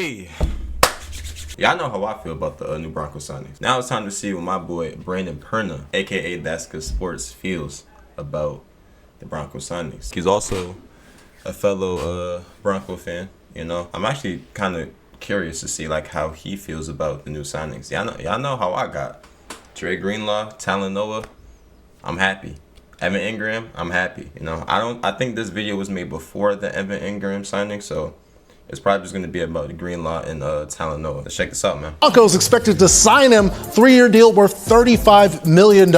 Hey, y'all know how I feel about the new Broncos signings. Now it's time to see what my boy Brandon Perna, aka That's Good Sports, feels about the Broncos signings. He's also a fellow Bronco fan. You know, I'm actually kind of curious to see like how he feels about the new signings. Y'all know how I got. Dre Greenlaw, Talanoa, I'm happy. Evan Ingram, I'm happy. You know, I think this video was made before the Evan Ingram signing, so it's probably just going to be about the Greenlaw and Talanoa. Let's check this out, man. Broncos expected to sign him, 3-year deal worth $35 million.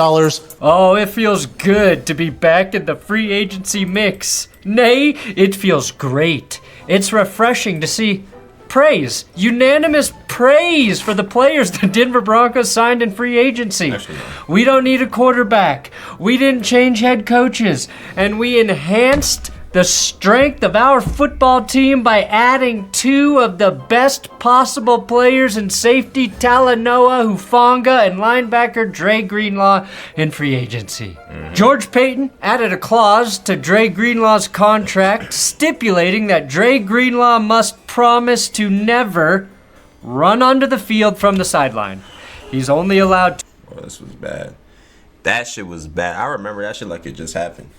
Oh, it feels good to be back in the free agency mix. Nay, it feels great. It's refreshing to see praise, unanimous praise for the players the Denver Broncos signed in free agency. Actually, no. We don't need a quarterback. We didn't change head coaches. And we enhanced the strength of our football team by adding two of the best possible players in safety, Talanoa Hufanga, and linebacker Dre Greenlaw in free agency. George Payton added a clause to Dre Greenlaw's contract stipulating that Dre Greenlaw must promise to never run onto the field from the sideline. He's only allowed to... Oh, this was bad. That shit was bad. I remember that shit like it just happened.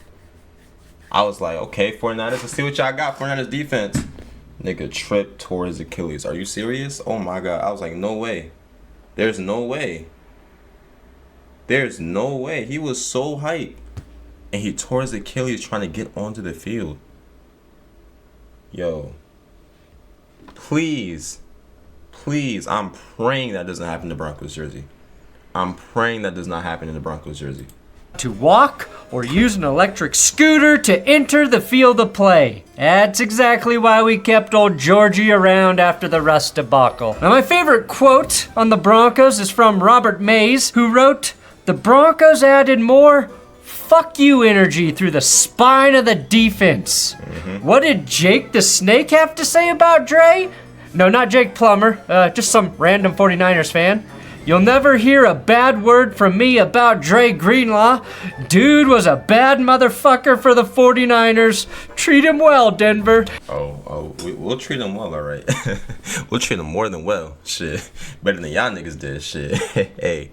I was like, okay, 49ers, let's see what y'all got. 49ers defense. Nigga tripped, tore his Achilles. Are you serious? Oh my God. I was like, no way. There's no way. There's no way. He was so hyped. And he tore his Achilles trying to get onto the field. Yo. Please. Please. I'm praying that doesn't happen in the Broncos jersey. I'm praying that does not happen in the Broncos jersey. To walk or use an electric scooter to enter the field of play. That's exactly why we kept old Georgie around after the Russ debacle. Now, my favorite quote on the Broncos is from Robert Mays, who wrote, "The Broncos added more fuck you energy through the spine of the defense." What did Jake the Snake have to say about Dre? No, not Jake Plummer, just some random 49ers fan. "You'll never hear a bad word from me about Dre Greenlaw. Dude was a bad motherfucker for the 49ers. Treat him well, Denver." We'll treat him well, all right. We'll treat him more than well. Shit. Better than y'all niggas did. Shit. Hey,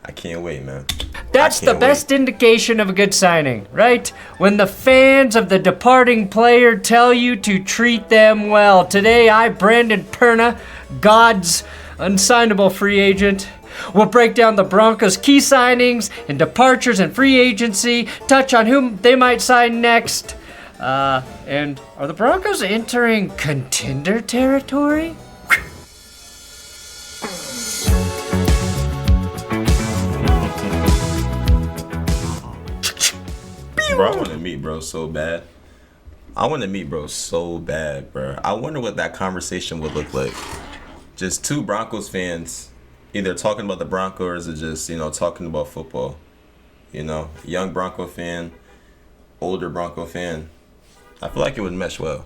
I can't wait, man. That's the best indication of a good signing, right? When the fans of the departing player tell you to treat them well. Today, I, Brandon Perna, God's unsignable free agent, will break down the Broncos' key signings and departures in free agency, touch on whom they might sign next. And are the Broncos entering contender territory? Bro, I want to meet bro so bad. I want to meet bro so bad, bro. I wonder what that conversation would look like. Just two Broncos fans either talking about the Broncos or just, you know, talking about football. You know, young Bronco fan, older Bronco fan. I feel like it would mesh well.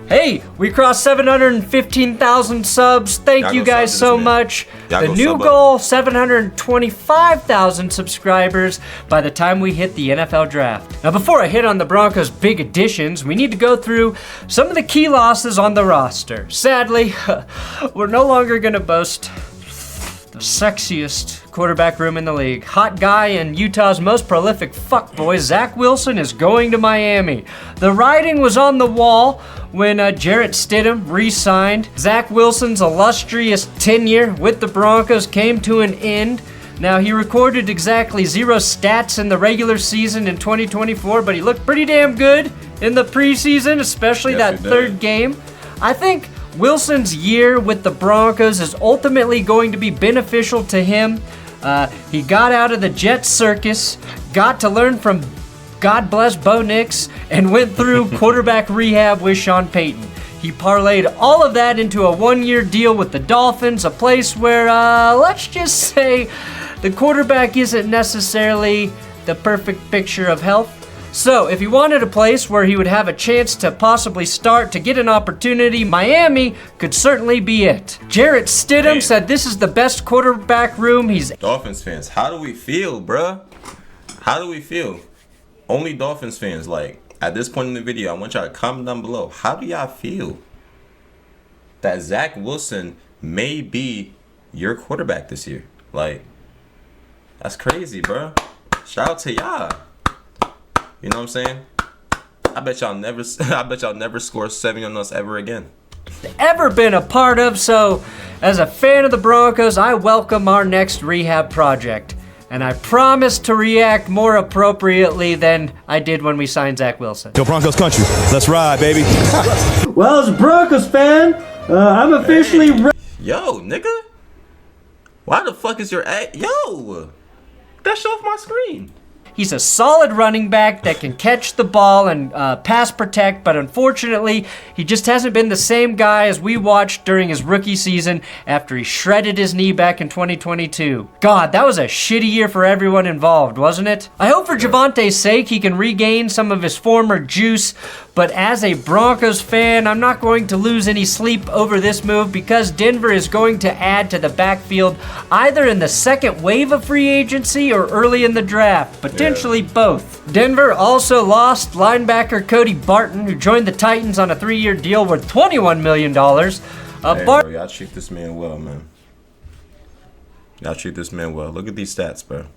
Hey, we crossed 715,000 subs. Thank you guys so much. The new goal, 725,000 subscribers by the time we hit the NFL draft. Now, before I hit on the Broncos' big additions, we need to go through some of the key losses on the roster. Sadly, we're no longer going to boast the sexiest quarterback room in the league. Hot guy and Utah's most prolific fuckboy, Zach Wilson, is going to Miami. The writing was on the wall when Jarrett Stidham re-signed. Zach Wilson's illustrious tenure with the Broncos came to an end. Now, he recorded exactly 0 stats in the regular season in 2024, but he looked pretty damn good in the preseason, especially that third game. I think Wilson's year with the Broncos is ultimately going to be beneficial to him. He got out of the Jet circus, got to learn from God bless Bo Nix, and went through quarterback rehab with Sean Payton. He parlayed all of that into a 1-year deal with the Dolphins, a place where, let's just say, the quarterback isn't necessarily the perfect picture of health. So, if he wanted a place where he would have a chance to possibly start to get an opportunity, Miami could certainly be it. Jarrett Stidham said this is the best quarterback room he's... Dolphins fans, how do we feel, bruh? How do we feel? Only Dolphins fans, like, at this point in the video, I want y'all to comment down below. How do y'all feel? that Zach Wilson may be your quarterback this year. Like, that's crazy, bro. Shout out to y'all. You know what I'm saying? I bet y'all never score 70 on us ever again. Ever been a part of, so as a fan of the Broncos, I welcome our next rehab project. And I promise to react more appropriately than I did when we signed Zach Wilson. Yo, Broncos country, let's ride, baby. Well, as a Broncos fan, I'm officially Yo, nigga. Why the fuck is your Yo! That shit off my screen. He's a solid running back that can catch the ball and pass protect, but unfortunately, he just hasn't been the same guy as we watched during his rookie season after he shredded his knee back in 2022. God, that was a shitty year for everyone involved, wasn't it? I hope for Javonte's sake he can regain some of his former juice, but as a Broncos fan, I'm not going to lose any sleep over this move because Denver is going to add to the backfield either in the second wave of free agency or early in the draft, potentially both. Denver also lost linebacker Cody Barton, who joined the Titans on a 3-year deal worth $21 million. Hey, bro, y'all treat this man well, man. Y'all treat this man well. Look at these stats, bro.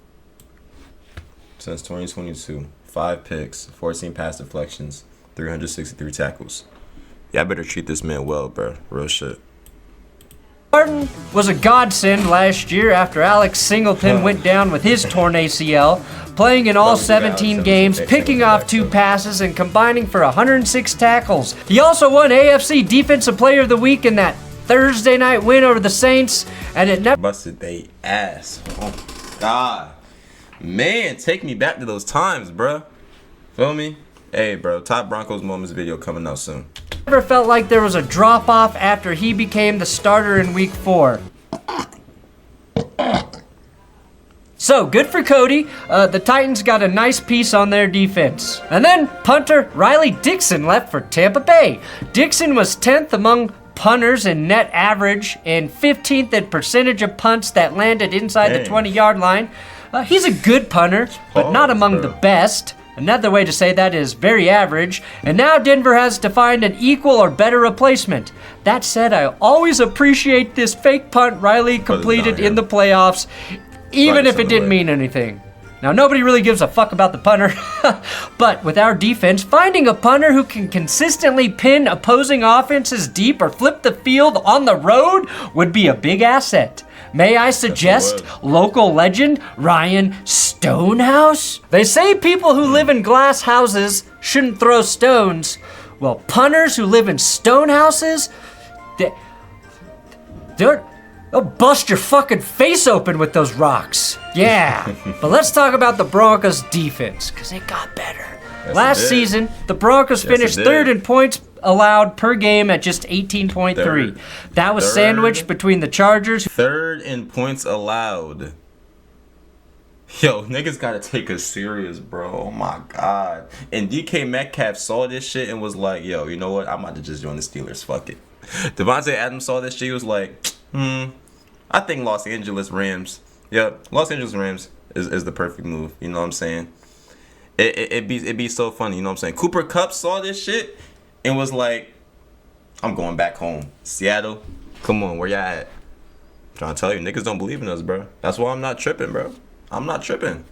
Since 2022, 5 picks, 14 pass deflections, 363 tackles. Y'all better treat this man well, bro. Real shit. Barton was a godsend last year after Alex Singleton went down with his torn ACL, playing in all 17 games, picking off 2 passes, and combining for 106 tackles. He also won AFC Defensive Player of the Week in that Thursday night win over the Saints, and it never busted they ass. Oh, God. Man, take me back to those times, bro. Feel me? Hey, bro, top Broncos moments video coming out soon. Never felt like there was a drop-off after he became the starter in week 4. So, good for Cody. The Titans got a nice piece on their defense. And then, punter Riley Dixon left for Tampa Bay. Dixon was 10th among punters in net average and 15th in percentage of punts that landed inside the 20-yard line. He's a good punter, but not among the best. Another way to say that is very average, and now Denver has to find an equal or better replacement. That said, I always appreciate this fake punt Riley completed in the playoffs, even if it didn't mean anything. Now, nobody really gives a fuck about the punter, but with our defense, finding a punter who can consistently pin opposing offenses deep or flip the field on the road would be a big asset. May I suggest local legend Ryan Stonehouse? They say people who live in glass houses shouldn't throw stones. Well, punters who live in stone houses, they'll bust your fucking face open with those rocks. Yeah, but let's talk about the Broncos defense, because it got better. Last season, the Broncos finished 3rd in points allowed per game at just 18.3. That was sandwiched between the Chargers. 3rd in points allowed. Yo, niggas gotta take us serious, bro. Oh my God. And DK Metcalf saw this shit and was like, yo, you know what? I'm about to just join the Steelers. Fuck it. Devontae Adams saw this shit. He was like, I think Los Angeles Rams. Yeah, Los Angeles Rams is the perfect move. You know what I'm saying? It'd be so funny. You know what I'm saying? Cooper Kupp saw this shit and was like, I'm going back home. Seattle, come on, where y'all at? I'm trying to tell you, niggas don't believe in us, bro. That's why I'm not tripping, bro. I'm not tripping.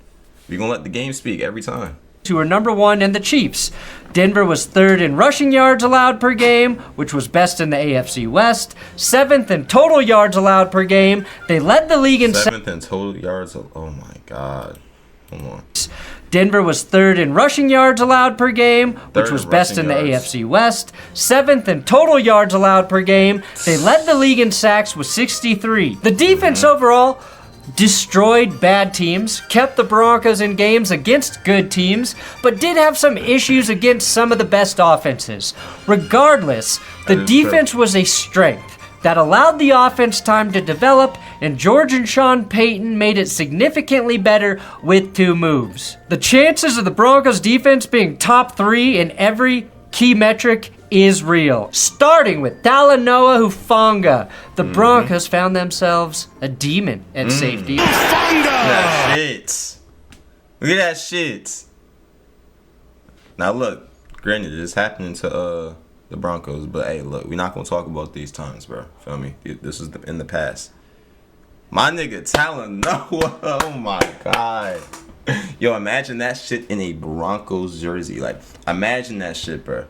We gonna let the game speak every time. Who are number 1 and the Chiefs. Denver was 3rd in rushing yards allowed per game, which was best in the AFC West. 7th in total yards allowed per game. They led the league in 7th in total yards. Oh my God. Come on. Denver was 3rd in rushing yards allowed per game, which was best in the AFC West. 7th in total yards allowed per game. They led the league in sacks with 63. The defense overall destroyed bad teams, kept the Broncos in games against good teams, but did have some issues against some of the best offenses. Regardless, the defense was a strength that allowed the offense time to develop, and George and Sean Payton made it significantly better with 2 moves. The chances of the Broncos defense being top 3 in every key metric is real. Starting with Talanoa Hufanga, the Broncos found themselves a demon at safety. Look at that shit. Look at that shit. Now look, granted, it's happening to the Broncos. But hey, look, we're not gonna talk about these times, bro. Feel me? This is in the past. My nigga Talanoa, oh my god. Yo, imagine that shit in a Broncos jersey. Like, imagine that shit, bro.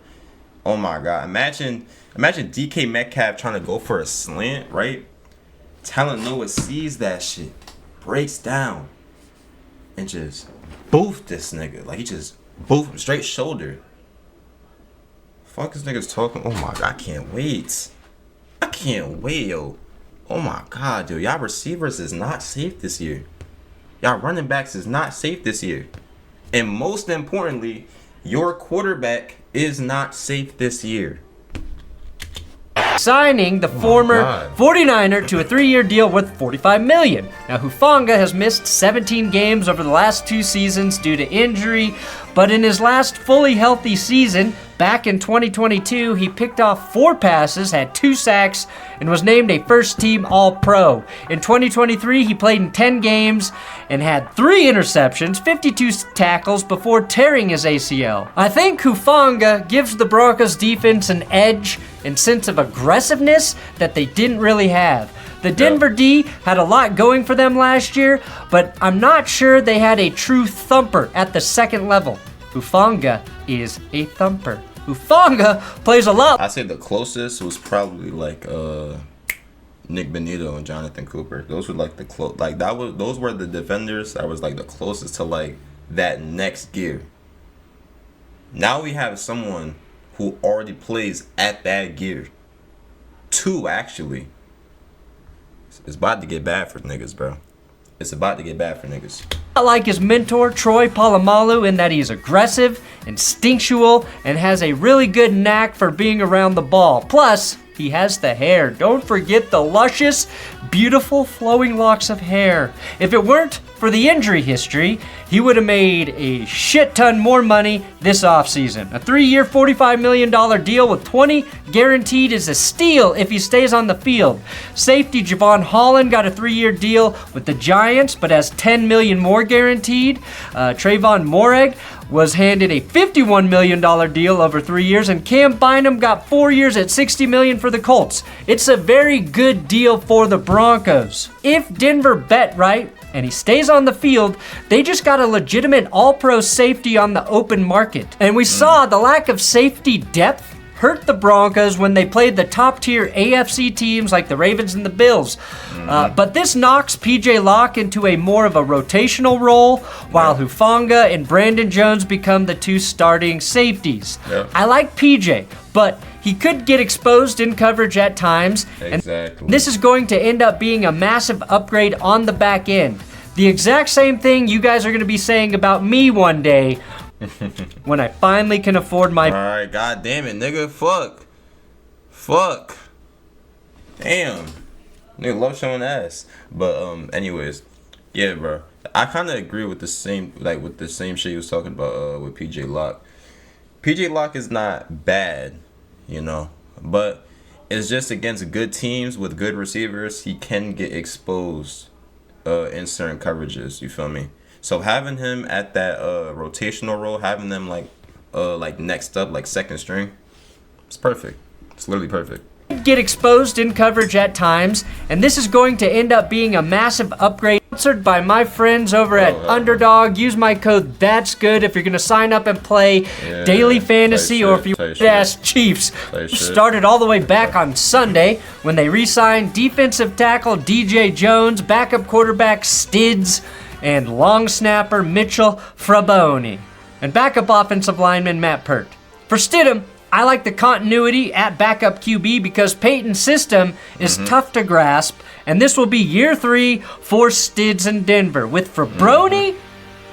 Oh my god. Imagine DK Metcalf trying to go for a slant, right? Talanoa sees that shit, breaks down, and just boof this nigga. Like, he just boof him straight shoulder. Fuck this nigga's talking. Oh my god, I can't wait. I can't wait, yo. Oh my god, dude. Y'all receivers is not safe this year. Y'all running backs is not safe this year. And most importantly, your quarterback is not safe this year. Signing the former 49er to a 3-year deal worth $45 million. Now, Hufanga has missed 17 games over the last 2 seasons due to injury, but in his last fully healthy season, back in 2022, he picked off 4 passes, had 2 sacks, and was named a first-team All-Pro. In 2023, he played in 10 games and had 3 interceptions, 52 tackles before tearing his ACL. I think Hufanga gives the Broncos defense an edge and sense of aggressiveness that they didn't really have. The Denver D had a lot going for them last year, but I'm not sure they had a true thumper at the second level. Hufanga is a thumper. Hufanga plays a lot. I say the closest was probably like Nick Benito and Jonathan Cooper. Those were like the those were the defenders that was like the closest to like that next gear. Now we have someone who already plays at that gear. 2 actually. It's about to get bad for niggas, bro. It's about to get bad for niggas. I like his mentor, Troy Polamalu, in that he's aggressive, instinctual, and has a really good knack for being around the ball. Plus, he has the hair. Don't forget the luscious, beautiful, flowing locks of hair. If it weren't for the injury history, he would have made a shit ton more money this offseason. A 3-year, $45 million deal with 20 guaranteed is a steal if he stays on the field. Safety Javon Holland got a 3-year deal with the Giants, but has $10 million more guaranteed. Trayvon Moreg was handed a $51 million deal over 3 years, and Cam Bynum got 4 years at $60 million for the Colts. It's a very good deal for the Broncos. If Denver bet right, and he stays on the field, they just got a legitimate all-pro safety on the open market. And we saw the lack of safety depth hurt the Broncos when they played the top-tier AFC teams like the Ravens and the Bills. But this knocks PJ Locke into a more of a rotational role, while Hufanga and Brandon Jones become the 2 starting safeties. I like PJ, but he could get exposed in coverage at times. Exactly. And this is going to end up being a massive upgrade on the back end. The exact same thing you guys are going to be saying about me one day when I finally can afford my... Alright, god damn it, nigga. Fuck. Damn. Nigga love showing ass. But anyways, yeah, bro. I kind of agree with the same shit you was talking about with PJ Locke. PJ Locke is not bad, you know, but it's just against good teams with good receivers, he can get exposed in certain coverages, you feel me? So having him at that rotational role, having them like next up, like second string, it's perfect. It's literally perfect. Get exposed in coverage at times, and this is going to end up being a massive upgrade. Sponsored by my friends over at Underdog. Use my code That's Good if you're gonna sign up and play daily fantasy, or if you ask Chiefs. Started all the way back on Sunday when they re-signed defensive tackle DJ Jones, backup quarterback Stids, and long snapper Mitchell Fraboni, and backup offensive lineman Matt Pert. For Stidham, I like the continuity at backup QB because Peyton's system is tough to grasp, and this will be year 3 for Stids in Denver. With Fraboni,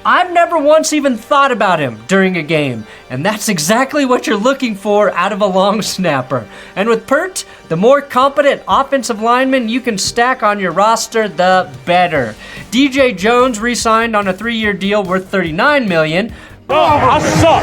I've never once even thought about him during a game, and that's exactly what you're looking for out of a long snapper. And with Pert, the more competent offensive lineman you can stack on your roster, the better. DJ Jones re-signed on a 3-year deal worth $39 million. Oh, I suck.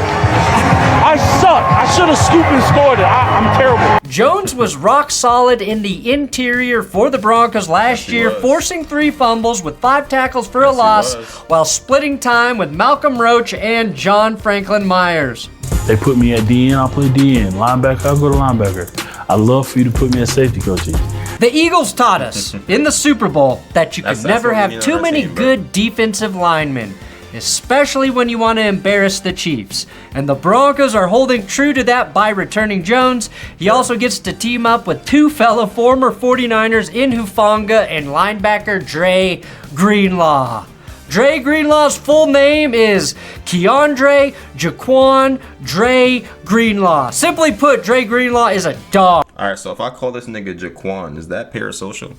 I should have scooped and scored it. I'm terrible. Jones was rock solid in the interior for the Broncos last year, forcing 3 fumbles with 5 tackles for a loss while splitting time with Malcolm Roach and John Franklin Myers. They put me at DN, I'll play DN. Linebacker, I'll go to linebacker. I love for you to put me at safety, coach. The Eagles taught us in the Super Bowl that you could never have too many good defensive linemen, especially when you want to embarrass the Chiefs. And the Broncos are holding true to that by returning Jones. He also gets to team up with two fellow former 49ers in Hufanga and linebacker Dre Greenlaw. Dre Greenlaw's full name is Keandre Jaquan Dre Greenlaw. Simply put, Dre Greenlaw is a dog. Alright, so if I call this nigga Jaquan, is that parasocial?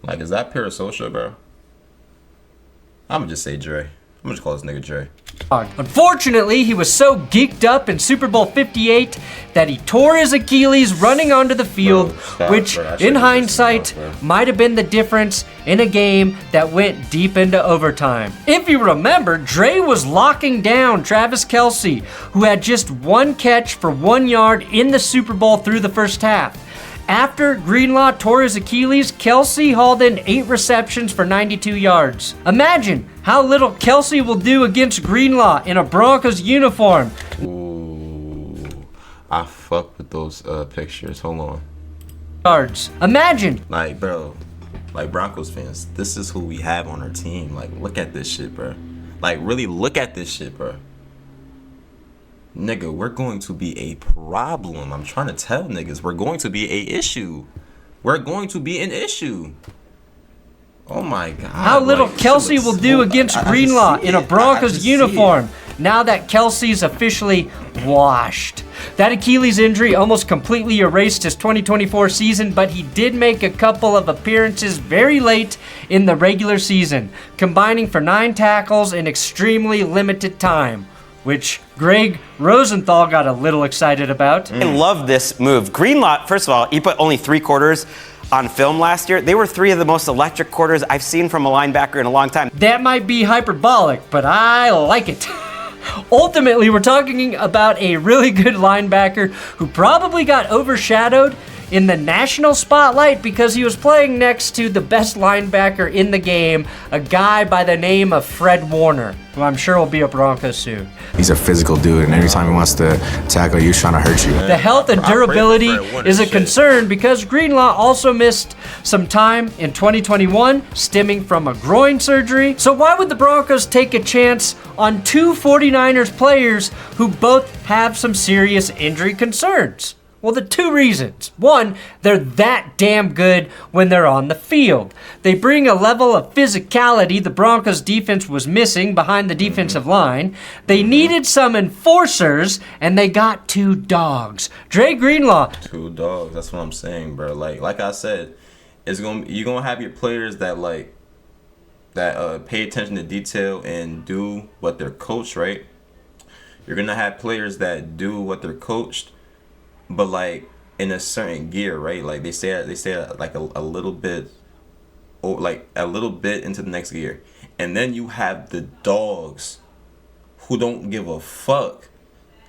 Like, is that parasocial, bro? I'm gonna just say Dre. I'm gonna just call this nigga Dre. Unfortunately, he was so geeked up in Super Bowl 58 that he tore his Achilles running onto the field, which in hindsight might have been the difference in a game that went deep into overtime. If you remember, Dre was locking down Travis Kelce, who had just one catch for 1 yard in the Super Bowl through the first half. After Greenlaw tore his Achilles, Kelce hauled in 8 receptions for 92 yards. Imagine how little Kelce will do against Greenlaw in a Broncos uniform. Ooh, I fuck with those pictures. Hold on. Yards. Imagine. Like, bro, like Broncos fans, this is who we have on our team. Like, look at this shit, bro. Like, really look at this shit, bro. Nigga, we're going to be a problem. I'm trying to tell niggas, we're going to be a issue. We're going to be an issue. Oh my God. How little like, Kelce will do against Greenlaw in a Broncos uniform now that Kelce's officially washed. That Achilles injury almost completely erased his 2024 season, but he did make a couple of appearances very late in the regular season, combining for 9 tackles in extremely limited time, which Greg Rosenthal got a little excited about. I love this move. Greenlaw, first of all, he put only 3 quarters on film last year. They were 3 of the most electric quarters I've seen from a linebacker in a long time. That might be hyperbolic, but I like it. Ultimately, we're talking about a really good linebacker who probably got overshadowed in the national spotlight because he was playing next to the best linebacker in the game, a guy by the name of Fred Warner, who I'm sure will be a Bronco soon. He's a physical dude, and every time he wants to tackle you, he's trying to hurt you. The health and durability is a concern because Greenlaw also missed some time in 2021 stemming from a groin surgery. So why would the Broncos take a chance on 2 49ers players who both have some serious injury concerns? Well, the 2 reasons. 1, they're that damn good when they're on the field. They bring a level of physicality the Broncos defense was missing behind the defensive line. They needed some enforcers, and they got 2 dogs. Dre Greenlaw. 2 dogs. That's what I'm saying, bro. Like I said, you're gonna have your players that pay attention to detail and do what they're coached, right? You're gonna have players that do what they're coached, but like in a certain gear, right? Like they say like a little bit, or like a little bit into the next gear, and then you have the dogs who don't give a fuck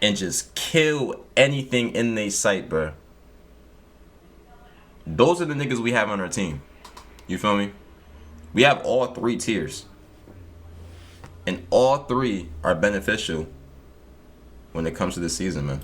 and just kill anything in their sight, bro. Those are the niggas we have on our team. You feel me? We have all 3 tiers, and all 3 are beneficial when it comes to this season, man.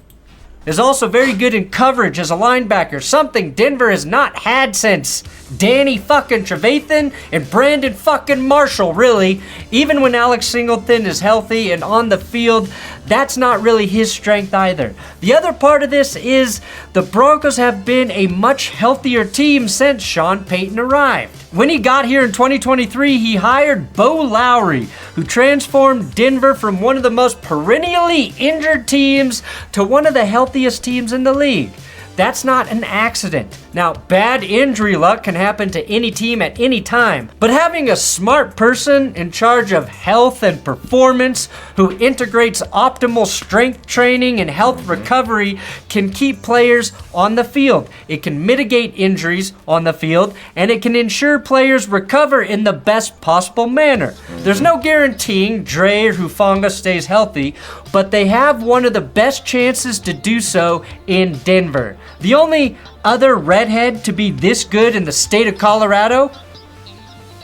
Is also very good in coverage as a linebacker, something Denver has not had since Danny fucking Trevathan and Brandon fucking Marshall, really. Even when Alex Singleton is healthy and on the field, that's not really his strength either. The other part of this is the Broncos have been a much healthier team since Sean Payton arrived. When he got here in 2023, he hired Bo Lowry, who transformed Denver from one of the most perennially injured teams to one of the healthiest teams in the league. That's not an accident. Now, bad injury luck can happen to any team at any time, but having a smart person in charge of health and performance who integrates optimal strength training and health recovery can keep players on the field. It can mitigate injuries on the field, and it can ensure players recover in the best possible manner. There's no guaranteeing Dre or Hufanga stays healthy, but they have one of the best chances to do so in Denver. The only other redhead to be this good in the state of Colorado?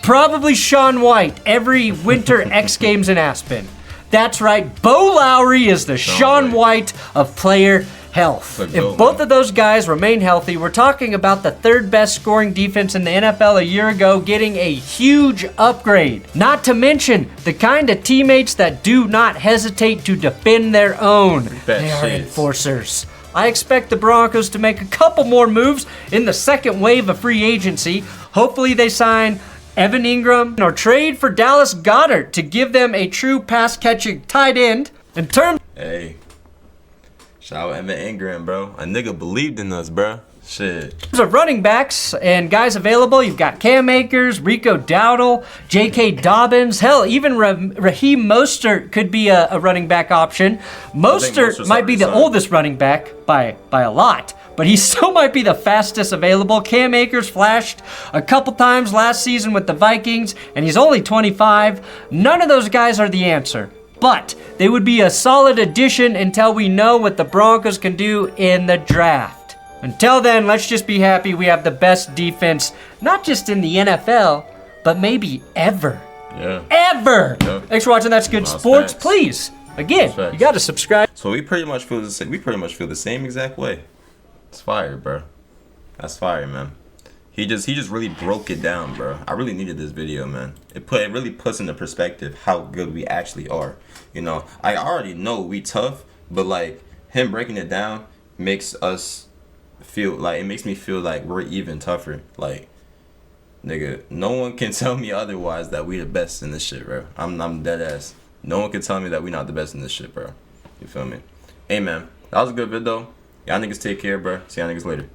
Probably Shaun White every winter X Games in Aspen. That's right, Bo Lowry is the Sean White of player health. If both of those guys remain healthy, we're talking about the third best scoring defense in the NFL a year ago getting a huge upgrade. Not to mention the kind of teammates that do not hesitate to defend their own. They are enforcers. I expect the Broncos to make a couple more moves in the second wave of free agency. Hopefully they sign Evan Ingram or trade for Dallas Goedert to give them a true pass-catching tight end. In terms... Hey. Shout out Evan Ingram, bro. A nigga believed in us, bro. Shit. Of running backs and guys available, you've got Cam Akers, Rico Dowdle, J.K. Dobbins, hell, even Raheem Mostert could be a running back option. Mostert might be the oldest running back by a lot, but he still might be the fastest available. Cam Akers flashed a couple times last season with the Vikings, and he's only 25. None of those guys are the answer, but they would be a solid addition until we know what the Broncos can do in the draft. Until then, let's just be happy we have the best defense, not just in the NFL, but maybe ever. Yeah. Ever! Yeah. Thanks for watching That's Good Sports. Facts. Please, again, you gotta subscribe. So we pretty much feel the same. We pretty much feel the same exact way. It's fire, bro. That's fire, man. He just really broke it down, bro. I really needed this video, man. It really puts into perspective how good we actually are. You know, I already know we tough, but like him breaking it down makes us feel like, it makes me feel like we're even tougher. Like, nigga, no one can tell me otherwise that we the best in this shit, bro. I'm dead ass. No one can tell me that we not the best in this shit, bro. You feel me? Hey, man, that was a good video. Y'all niggas take care, bro. See y'all niggas later.